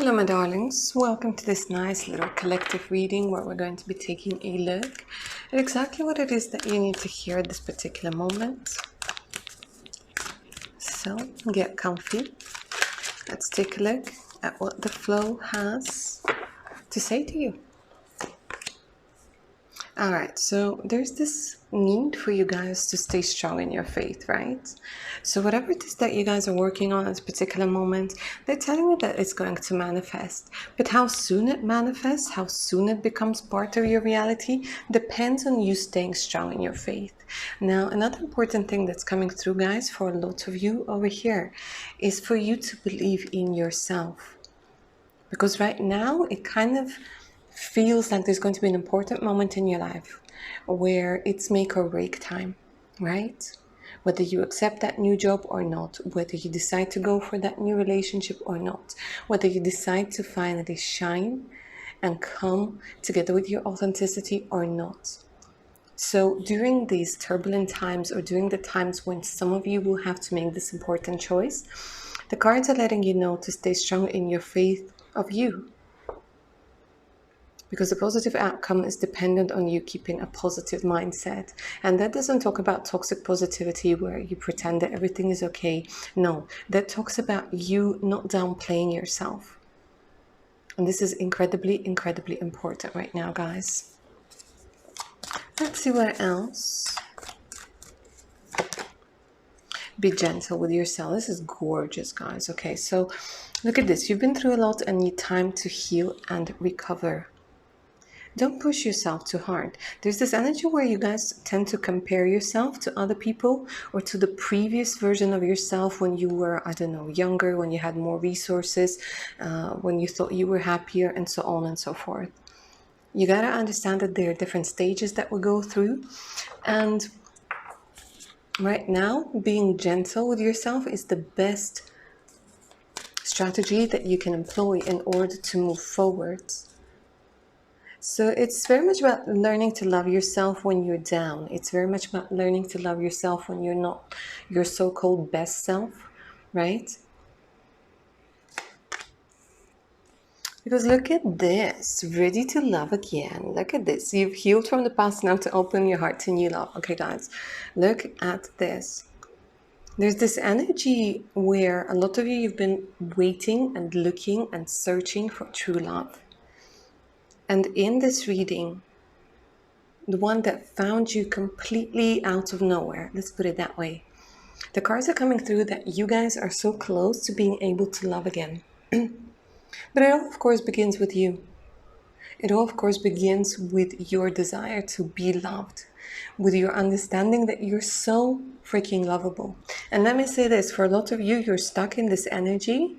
Hello my darlings, welcome to this nice little collective reading where we're going to be taking a look at exactly what it is that you need to hear at this particular moment. So get comfy, let's take a look at what the flow has to say to you. Alright, so there's this need for you guys to stay strong in your faith, right? So whatever it is that you guys are working on at this particular moment, they're telling you that it's going to manifest. But how soon it manifests, how soon it becomes part of your reality, depends on you staying strong in your faith. Now, another important thing that's coming through, guys, for a lot of you over here, is for you to believe in yourself. Because right now, it kind of feels like there's going to be an important moment in your life where it's make or break time, right? Whether you accept that new job or not, whether you decide to go for that new relationship or not, whether you decide to finally shine and come together with your authenticity or not. So during these turbulent times, or during the times when some of you will have to make this important choice, the cards are letting you know to stay strong in your faith of you. Because the positive outcome is dependent on you keeping a positive mindset. And that doesn't talk about toxic positivity where you pretend that everything is okay. No, that talks about you not downplaying yourself. And this is incredibly, incredibly important right now, guys. Let's see what else. Be gentle with yourself. This is gorgeous, guys. Okay, so look at this. You've been through a lot and need time to heal and recover. Don't push yourself too hard. There's this energy where you guys tend to compare yourself to other people or to the previous version of yourself when you were, I don't know, younger, when you had more resources, when you thought you were happier, and so on and so forth. You gotta understand that there are different stages that we go through. And right now, being gentle with yourself is the best strategy that you can employ in order to move forward. So it's very much about learning to love yourself when you're down. It's very much about learning to love yourself when you're not your so-called best self, right? Because look at this, ready to love again. Look at this. You've healed from the past, now to open your heart to new love. Okay, guys, look at this. There's this energy where a lot of you, you've been waiting and looking and searching for true love. And in this reading, the one that found you completely out of nowhere, let's put it that way. The cards are coming through that you guys are so close to being able to love again. But it all, of course, begins with you. It all, of course, begins with your desire to be loved, with your understanding that you're so freaking lovable. And let me say this, for a lot of you, you're stuck in this energy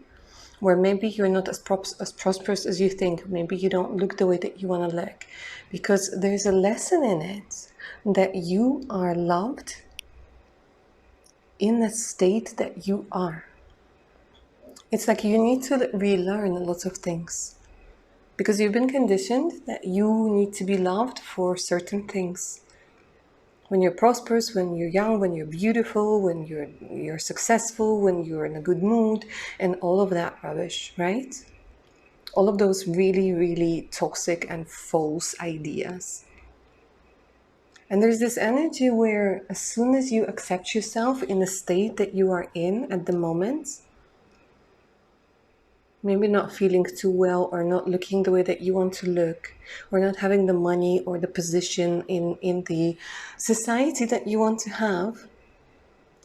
where maybe you're not as prosperous as you think. Maybe you don't look the way that you want to look. Because there's a lesson in it that you are loved in the state that you are. It's like you need to relearn a lot of things. Because you've been conditioned that you need to be loved for certain things. When you're prosperous, when you're young, when you're beautiful, when you're successful, when you're in a good mood, and all of that rubbish, right? All of those really, really toxic and false ideas. And there's this energy where as soon as you accept yourself in the state that you are in at the moment, maybe not feeling too well or not looking the way that you want to look or not having the money or the position in the society that you want to have,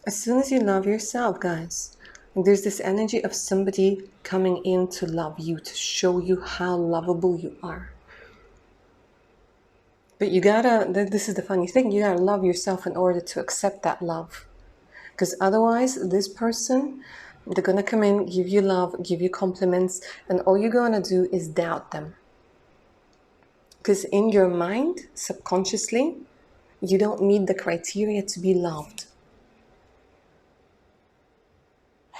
as soon as you love yourself, guys, there's this energy of somebody coming in to love you, to show you how lovable you are. But you gotta, this is the funny thing, you gotta love yourself in order to accept that love. Because otherwise, this person, they're going to come in, give you love, give you compliments, and all you're going to do is doubt them. Because in your mind, subconsciously, you don't meet the criteria to be loved.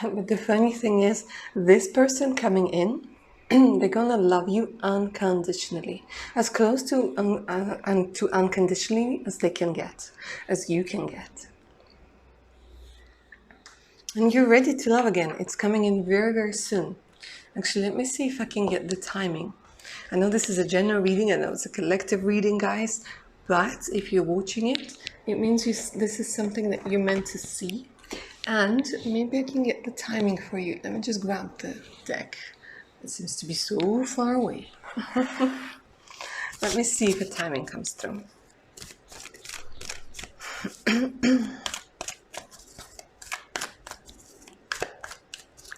But the funny thing is, this person coming in, they're going to love you unconditionally. As close to unconditionally as they can get, as you can get. And you're ready to love again. It's coming in very, very soon. Actually, let me see if I can get the timing. I know this is a general reading, I know it's a collective reading, guys, but if you're watching it, it means this is something that you're meant to see. And maybe I can get the timing for you. Let me just grab the deck. It seems to be so far away. Let me see if the timing comes through.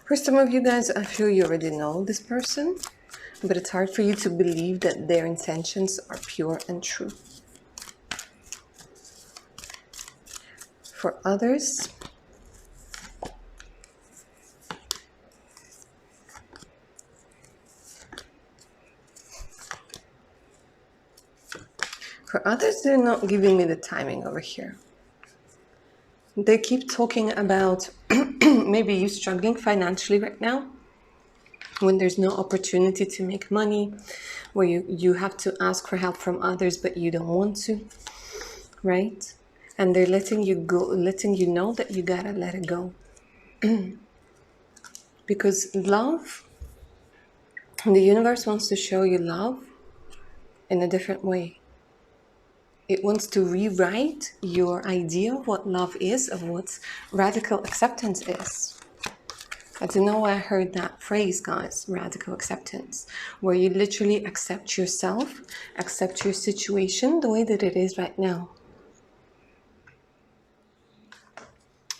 For some of you guys, I feel you already know this person, but it's hard for you to believe that their intentions are pure and true. For others, they're not giving me the timing over here. They keep talking about maybe you struggling financially right now, when there's no opportunity to make money, where you have to ask for help from others, but you don't want to, right? And they're letting you go, letting you know that you gotta let it go. Because love, the universe wants to show you love in a different way. It wants to rewrite your idea of what love is, of what radical acceptance is. I don't know why I heard that phrase, guys, radical acceptance, where you literally accept yourself, accept your situation the way that it is right now.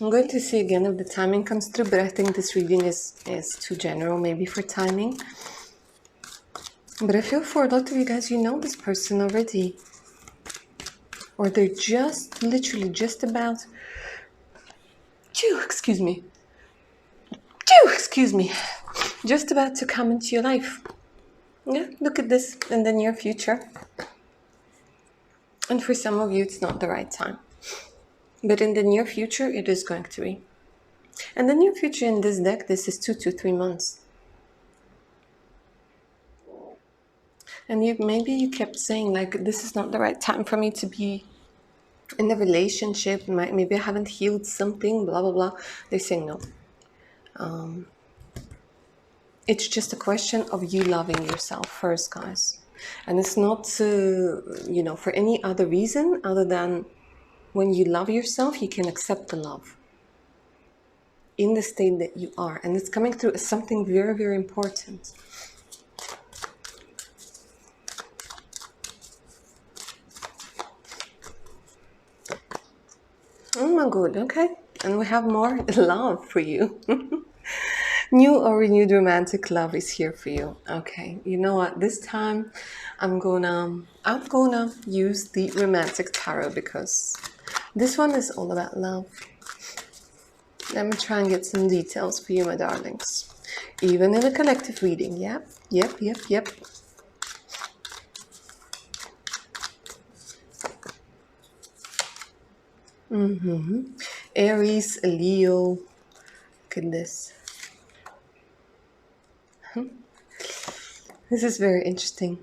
I'm going to see again if the timing comes through, but I think this reading is too general maybe for timing. But I feel for a lot of you guys, you know this person already. Or they're just literally just about excuse me, just about to come into your life. Yeah, look at this, in the near future. And for some of you, it's not the right time. But in the near future, it is going to be. And the near future in this deck, this is 2 to 3 months. And maybe you kept saying, like, this is not the right time for me to be in a relationship. Maybe I haven't healed something, blah, blah, blah. They're saying no. It's just a question of you loving yourself first, guys. And it's not, for any other reason other than when you love yourself, you can accept the love in the state that you are. And it's coming through as something very, very important. Oh my God, okay. And we have more love for you. New or renewed romantic love is here for you. Okay, you know what? This time I'm gonna use the romantic tarot because this one is all about love. Let me try and get some details for you, my darlings. Even in a collective reading, yep. Aries, Leo. Look at this. This is very interesting.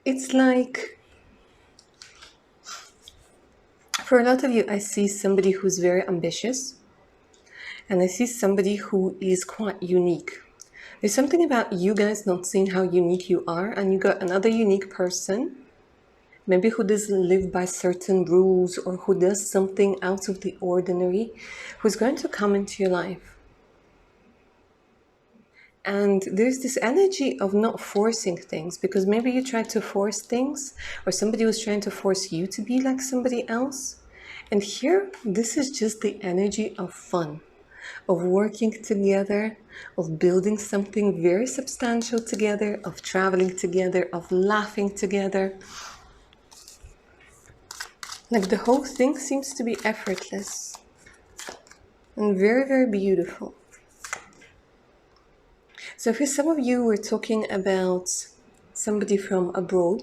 It's like, for a lot of you, I see somebody who's very ambitious. And I see somebody who is quite unique. There's something about you guys not seeing how unique you are. And you got another unique person, maybe who doesn't live by certain rules or who does something out of the ordinary, who's going to come into your life. And there's this energy of not forcing things, because maybe you tried to force things, or somebody was trying to force you to be like somebody else. And here, this is just the energy of fun, of working together, of building something very substantial together, of traveling together, of laughing together. Like the whole thing seems to be effortless and very, very beautiful. So for some of you, we're talking about somebody from abroad.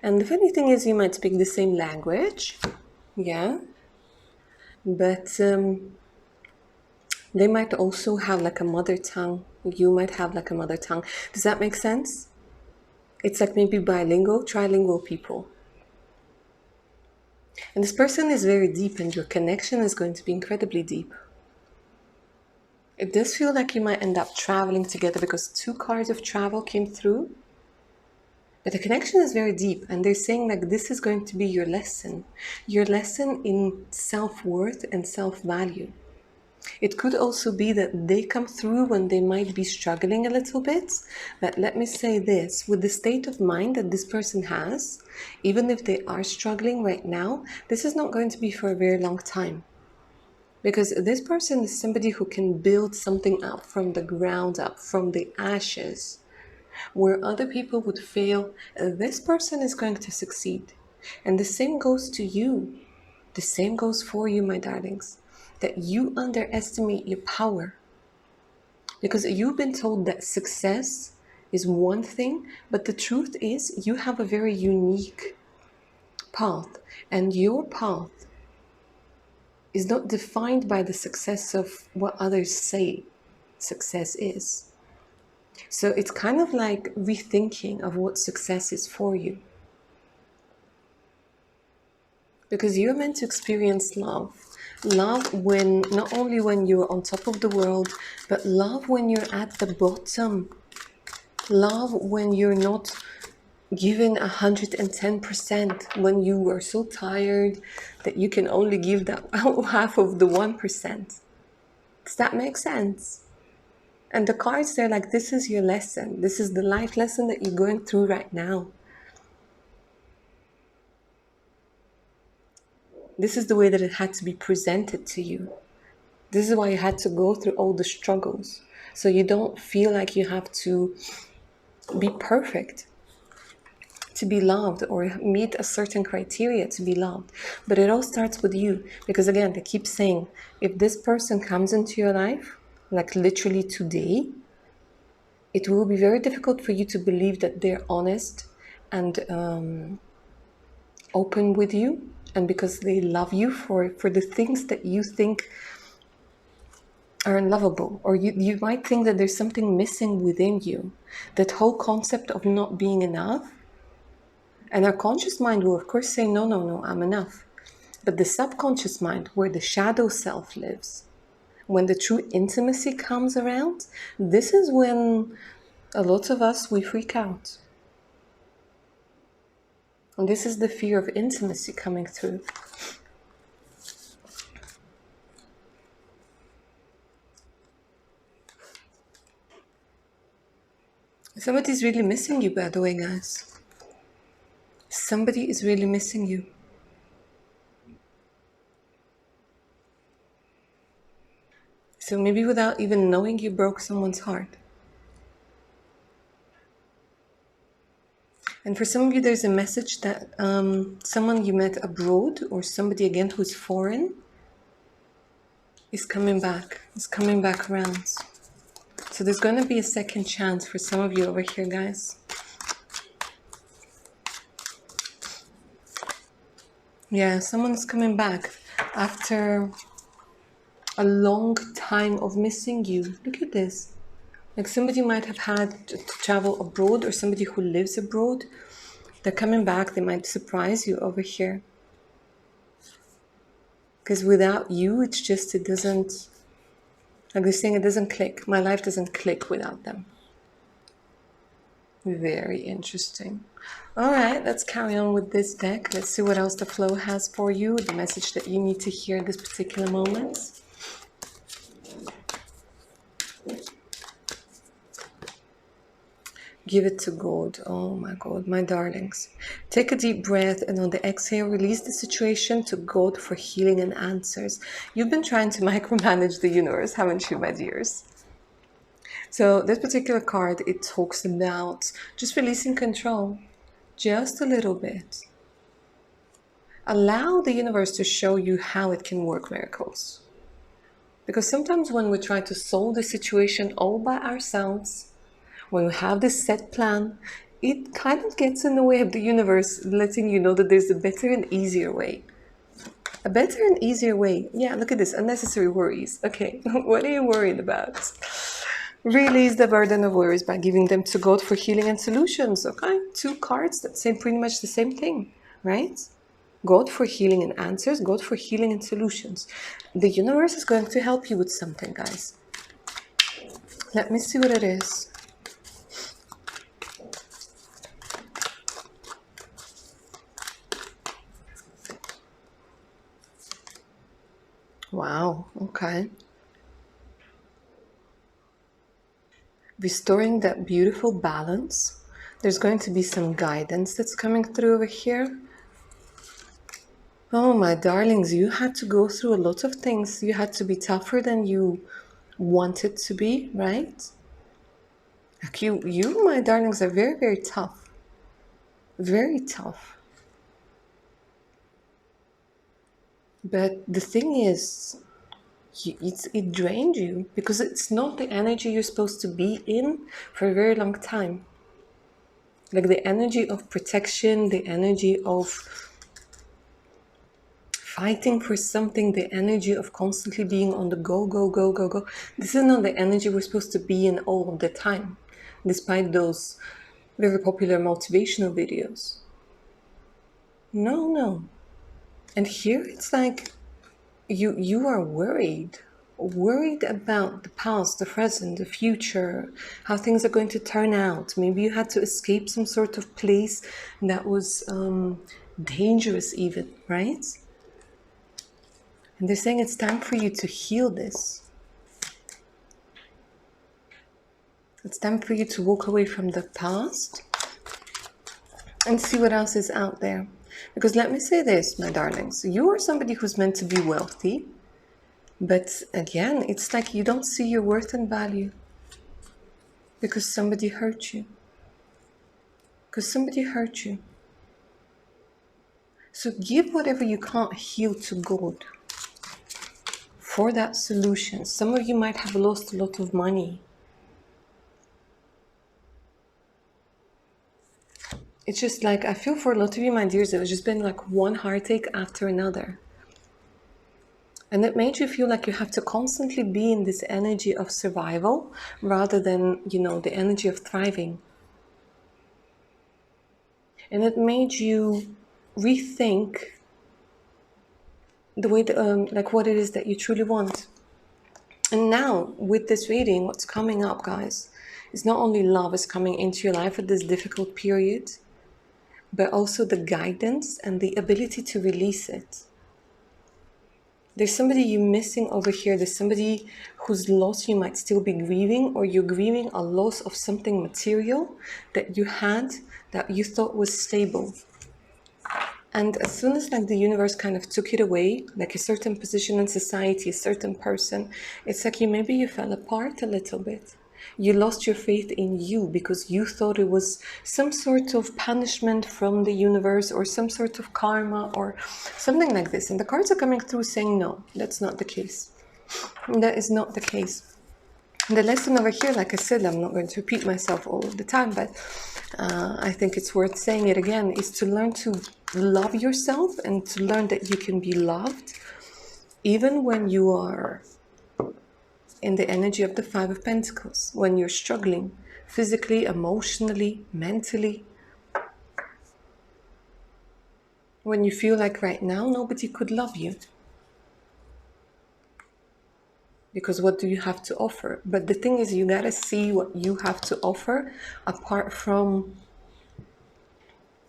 And the funny thing is, you might speak the same language. Yeah. But they might also have like a mother tongue. You might have like a mother tongue. Does that make sense? It's like maybe bilingual, trilingual people. And this person is very deep, and your connection is going to be incredibly deep. It does feel like you might end up traveling together because 2 cards of travel came through. But the connection is very deep, and they're saying like this is going to be your lesson in self-worth and self-value. It could also be that they come through when they might be struggling a little bit. But let me say this, with the state of mind that this person has, even if they are struggling right now, this is not going to be for a very long time. Because this person is somebody who can build something up from the ground up, from the ashes. Where other people would fail, this person is going to succeed. And the same goes to you. The same goes for you, my darlings. That you underestimate your power. Because you've been told that success is one thing, but the truth is you have a very unique path. And your path is not defined by the success of what others say success is. So it's kind of like rethinking of what success is for you. Because you're meant to experience love. Love when, not only when you're on top of the world, but love when you're at the bottom. Love when you're not giving 110%, when you are so tired that you can only give that half of the 1%. Does that make sense? And the cards, they're like, this is your lesson. This is the life lesson that you're going through right now. This is the way that it had to be presented to you. This is why you had to go through all the struggles. So you don't feel like you have to be perfect to be loved or meet a certain criteria to be loved. But it all starts with you. Because again, they keep saying, if this person comes into your life, like literally today, it will be very difficult for you to believe that they're honest and open with you. And because they love you for the things that you think are unlovable, or you might think that there's something missing within you. That whole concept of not being enough. And our conscious mind will, of course, say, no, no, no, I'm enough. But the subconscious mind, where the shadow self lives, when the true intimacy comes around, this is when a lot of us, we freak out. And this is the fear of intimacy coming through. Somebody's really missing you, by the way, guys. Somebody is really missing you. So maybe without even knowing, you broke someone's heart. And for some of you, there's a message that someone you met abroad, or somebody again who's foreign, is coming back around. So there's going to be a second chance for some of you over here, guys. Yeah, someone's coming back after a long time of missing you. Look at this. Like somebody might have had to travel abroad, or somebody who lives abroad. They're coming back. They might surprise you over here. Because without you, it doesn't, like they're saying, it doesn't click. My life doesn't click without them. Very interesting. All right, let's carry on with this deck. Let's see what else the flow has for you, the message that you need to hear at this particular moment. Give it to God. Oh my God, my darlings. Take a deep breath, and on the exhale, release the situation to God for healing and answers. You've been trying to micromanage the universe, haven't you, my dears? So this particular card, it talks about just releasing control, just a little bit. Allow the universe to show you how it can work miracles. Because sometimes when we try to solve the situation all by ourselves, when you have this set plan, it kind of gets in the way of the universe letting you know that there's a better and easier way. A better and easier way. Yeah, look at this. Unnecessary worries. Okay, what are you worried about? Release the burden of worries by giving them to God for healing and solutions. Okay, 2 cards that say pretty much the same thing, right? God for healing and answers, God for healing and solutions. The universe is going to help you with something, guys. Let me see what it is. Wow, okay. Restoring that beautiful balance. There's going to be some guidance that's coming through over here. Oh, my darlings, you had to go through a lot of things. You had to be tougher than you wanted to be, right? Like you, my darlings, are very, very tough. Very tough. But the thing is, it drained you because it's not the energy you're supposed to be in for a very long time. Like the energy of protection, the energy of fighting for something, the energy of constantly being on the go, go, go, go, go. This is not the energy we're supposed to be in all the time, despite those very popular motivational videos. No, no. And here it's like you are worried about the past, the present, the future, how things are going to turn out. Maybe you had to escape some sort of place that was dangerous even, right? And they're saying it's time for you to heal this. It's time for you to walk away from the past and see what else is out there. Because let me say this, my darlings, you are somebody who's meant to be wealthy. But again, it's like you don't see your worth and value because somebody hurt you. Because somebody hurt you. So give whatever you can't heal to God for that solution. Some of you might have lost a lot of money. It's just like, I feel for a lot of you, my dears, it's just been like one heartache after another. And it made you feel like you have to constantly be in this energy of survival rather than, the energy of thriving. And it made you rethink the way like what it is that you truly want. And now with this reading, what's coming up, guys, is not only love is coming into your life at this difficult period, but also the guidance and the ability to release it. There's somebody you're missing over here. There's somebody whose loss you might still be grieving, or you're grieving a loss of something material that you had that you thought was stable. And as soon as like the universe kind of took it away, like a certain position in society, a certain person, it's like maybe you fell apart a little bit. You lost your faith in you because you thought it was some sort of punishment from the universe or some sort of karma or something like this. And the cards are coming through saying, no, that's not the case. That is not the case. The lesson over here, like I said, I'm not going to repeat myself all of the time, but I think it's worth saying it again, is to learn to love yourself and to learn that you can be loved even when you are in the energy of the Five of Pentacles, when you're struggling physically, emotionally, mentally, when you feel like right now nobody could love you. Because what do you have to offer? But the thing is, you gotta see what you have to offer apart from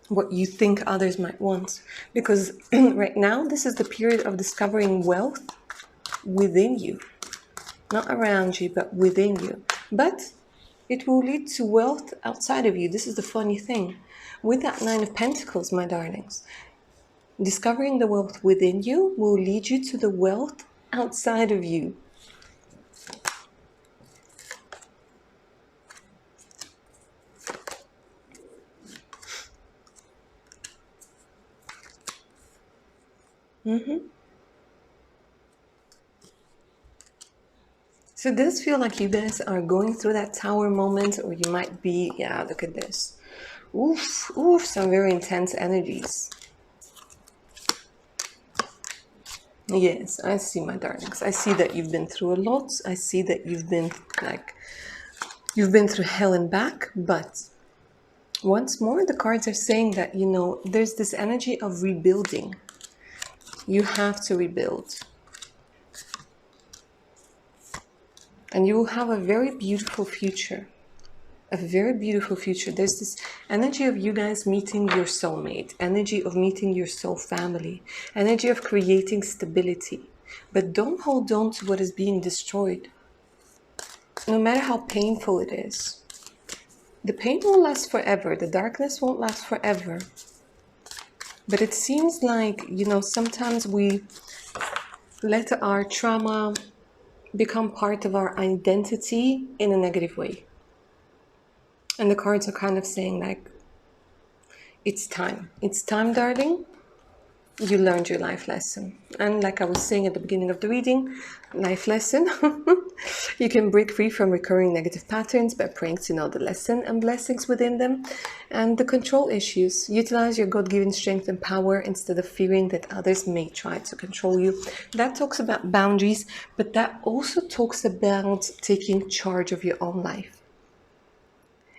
what you think others might want. Because right now, this is the period of discovering wealth within you. Not around you, but within you. But it will lead to wealth outside of you. This is the funny thing. With that Nine of Pentacles, my darlings, discovering the wealth within you will lead you to the wealth outside of you. So it does feel like you guys are going through that tower moment, or you might be, yeah, look at this. Oof, oof, some very intense energies. Yes, I see, my darlings. I see that you've been through a lot. I see that you've been through hell and back. But once more, the cards are saying that, there's this energy of rebuilding. You have to rebuild. And you will have a very beautiful future. A very beautiful future. There's this energy of you guys meeting your soulmate, energy of meeting your soul family, energy of creating stability. But don't hold on to what is being destroyed, no matter how painful it is. The pain won't last forever, the darkness won't last forever. But it seems like, you know, sometimes we let our trauma become part of our identity in a negative way. And the cards are kind of saying like, it's time. It's time, darling. You learned your life lesson. And like I was saying at the beginning of the reading, life lesson. You can break free from recurring negative patterns by praying to know the lesson and blessings within them. And the control issues. Utilize your God-given strength and power instead of fearing that others may try to control you. That talks about boundaries, but that also talks about taking charge of your own life.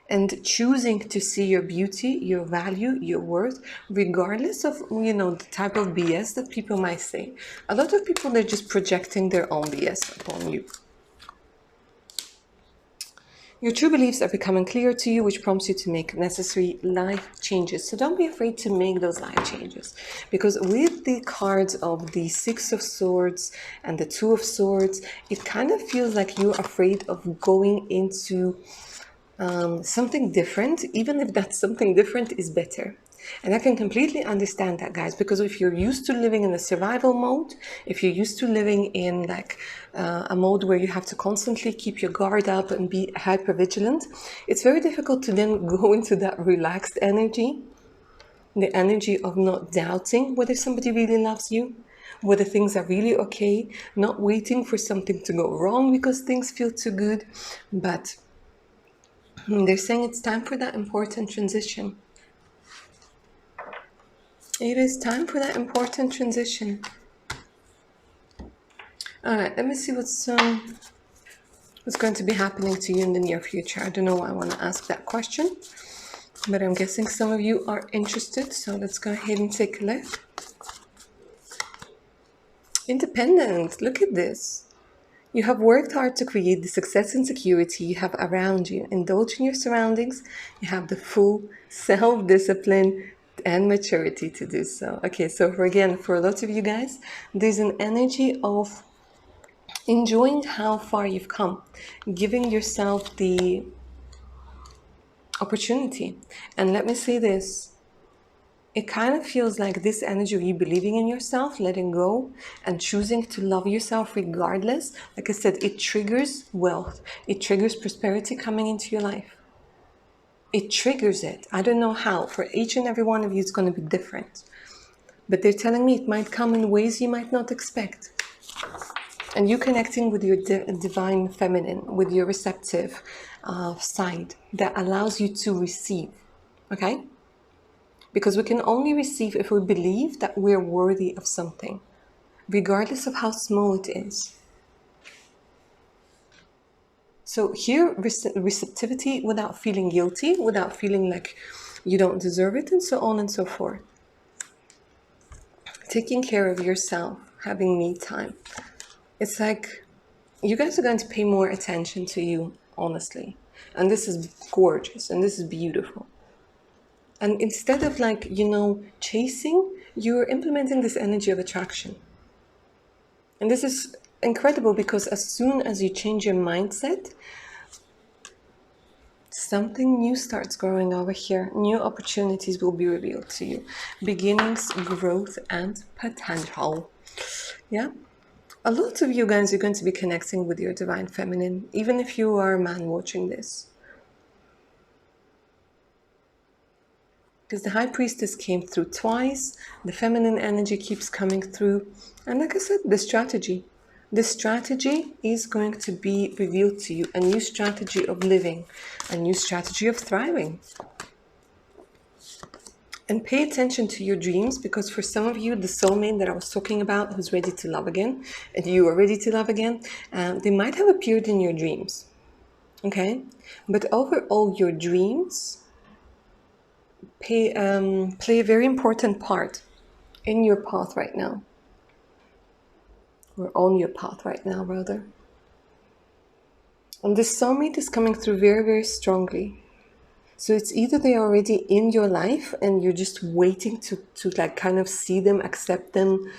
And choosing to see your beauty, your value, your worth, regardless of, you know, the type of BS that people might say. A lot of people, they're just projecting their own BS upon you. Your true beliefs are becoming clear to you, which prompts you to make necessary life changes. So don't be afraid to make those life changes. Because with the cards of the Six of Swords and the Two of Swords, it kind of feels like you're afraid of going into something different, even if that something different is better. And I can completely understand that, guys, because if you're used to living in a survival mode, if you're used to living in like a mode where you have to constantly keep your guard up and be hyper vigilant, it's very difficult to then go into that relaxed energy, the energy of not doubting whether somebody really loves you, whether things are really okay, not waiting for something to go wrong because things feel too good. But they're saying it's time for that important transition. It is time for that important transition. All right, let me see what's going to be happening to you in the near future. I don't know why I want to ask that question, but I'm guessing some of you are interested. So let's go ahead and take a look. Independent. Look at this. You have worked hard to create the success and security you have around you. Indulge in your surroundings. You have the full self-discipline and maturity to do so. Okay, so for a lot of you guys, there's an energy of enjoying how far you've come, giving yourself the opportunity. And let me say this. It kind of feels like this energy of you believing in yourself, letting go, and choosing to love yourself regardless. Like I said, it triggers wealth. It triggers prosperity coming into your life. It triggers it. I don't know how. For each and every one of you, it's going to be different. But they're telling me it might come in ways you might not expect. And you connecting with your divine feminine, with your receptive side that allows you to receive. Okay? Because we can only receive if we believe that we're worthy of something, regardless of how small it is. So here, receptivity without feeling guilty, without feeling like you don't deserve it, and so on and so forth. Taking care of yourself, having me time. It's like you guys are going to pay more attention to you, honestly. And this is gorgeous, and this is beautiful. And instead of like, you know, chasing, you're implementing this energy of attraction. And this is incredible because as soon as you change your mindset, something new starts growing over here. New opportunities will be revealed to you. Beginnings, growth, and potential. Yeah. A lot of you guys are going to be connecting with your divine feminine, even if you are a man watching this. Because the High Priestess came through twice, the feminine energy keeps coming through, and like I said, the strategy. The strategy is going to be revealed to you, a new strategy of living, a new strategy of thriving. And pay attention to your dreams, because for some of you, the soulmate that I was talking about who's ready to love again, and you are ready to love again, they might have appeared in your dreams, okay? But overall, your dreams play a very important part in your path right now. We're on your path right now, brother. And this soulmate is coming through very, very strongly. So it's either they're already in your life and you're just waiting to like kind of see them, accept them,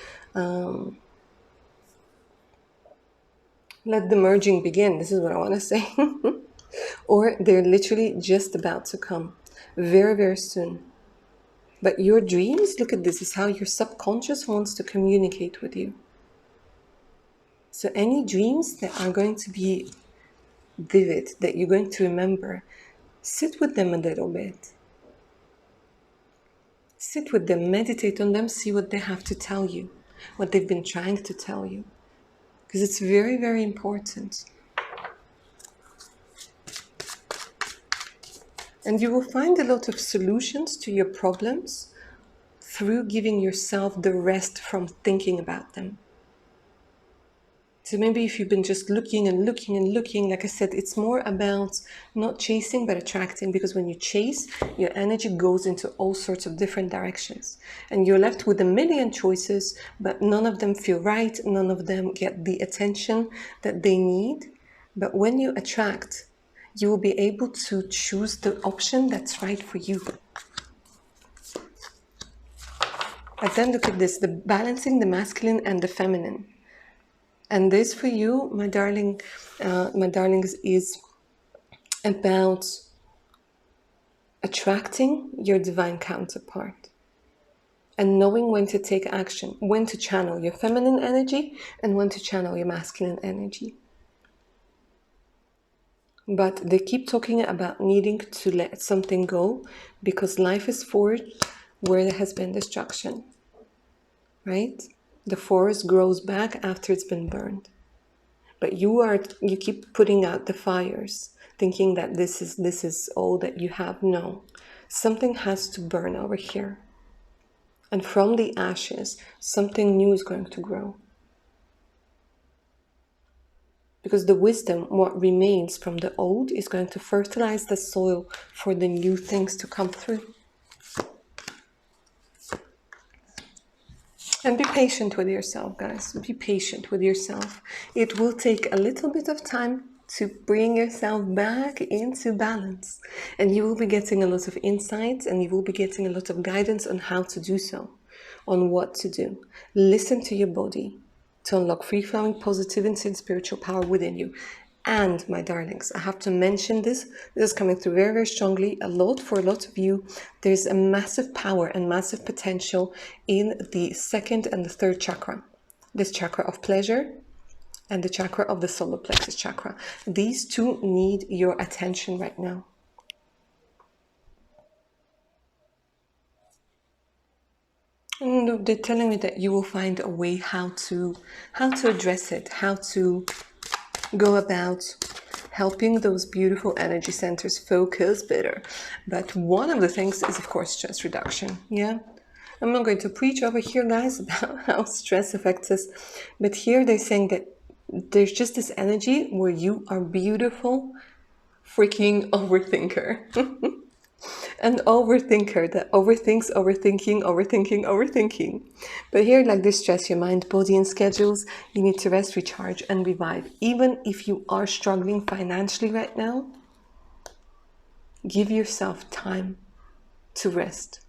let the merging begin. This is what I want to say. Or they're literally just about to come very, very soon. But your dreams, look at this, is how your subconscious wants to communicate with you. So any dreams that are going to be vivid, that you're going to remember, sit with them a little bit. Sit with them, meditate on them, see what they have to tell you, what they've been trying to tell you. Because it's very, very important. And you will find a lot of solutions to your problems through giving yourself the rest from thinking about them. So maybe if you've been just looking and looking and looking, like I said, it's more about not chasing but attracting, because when you chase, your energy goes into all sorts of different directions. And you're left with a million choices, but none of them feel right, none of them get the attention that they need. But when you attract, you will be able to choose the option that's right for you. But then look at this, the balancing the masculine and the feminine. And this for you, my darlings, is about attracting your divine counterpart and knowing when to take action, when to channel your feminine energy and when to channel your masculine energy. But they keep talking about needing to let something go because life is forged where there has been destruction, right? The forest grows back after it's been burned. But you keep putting out the fires, thinking that this is all that you have. No, something has to burn over here. And from the ashes, something new is going to grow. Because the wisdom, what remains from the old, is going to fertilize the soil for the new things to come through. And be patient with yourself, guys. Be patient with yourself. It will take a little bit of time to bring yourself back into balance. And you will be getting a lot of insights and you will be getting a lot of guidance on how to do so, on what to do. Listen to your body to unlock free-flowing positivity and spiritual power within you. And my darlings, I have to mention this. This is coming through very, very strongly. For a lot of you, there's a massive power and massive potential in the second and the third chakra. This chakra of pleasure and the chakra of the solar plexus chakra. These two need your attention right now. And they're telling me that you will find a way how to address it, how to go about helping those beautiful energy centers focus better. But one of the things is, of course, stress reduction. Yeah, I'm not going to preach over here, guys, about how stress affects us. But here they're saying that there's just this energy where you are beautiful, freaking overthinker. An overthinker that overthinks, overthinking. But here, like this, stress your mind, body, and schedules. You need to rest, recharge, and revive. Even if you are struggling financially right now, give yourself time to rest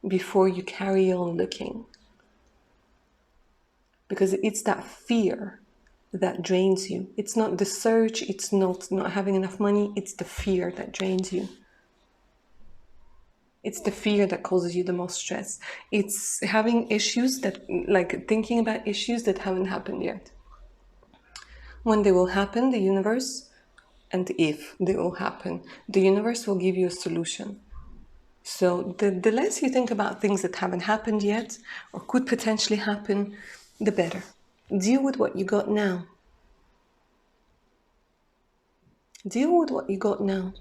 before you carry on looking. Because it's that fear that drains you. It's not the search, it's not having enough money, it's the fear that drains you. It's the fear that causes you the most stress. It's having issues like thinking about issues that haven't happened yet. When they will happen, the universe, and if they will happen, the universe will give you a solution. So the less you think about things that haven't happened yet or could potentially happen, the better. Deal with what you got now. Deal with what you got now.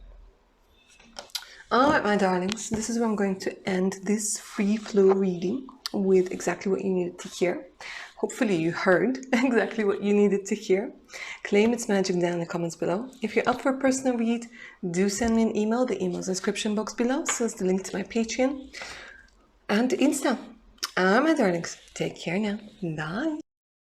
All right, my darlings, this is where I'm going to end this free flow reading with exactly what you needed to hear. Hopefully you heard exactly what you needed to hear. Claim its magic down in the comments below. If you're up for a personal read, do send me an email. The email's in the description box below, so it's the link to my Patreon and Insta. All right, my darlings, take care now. Bye.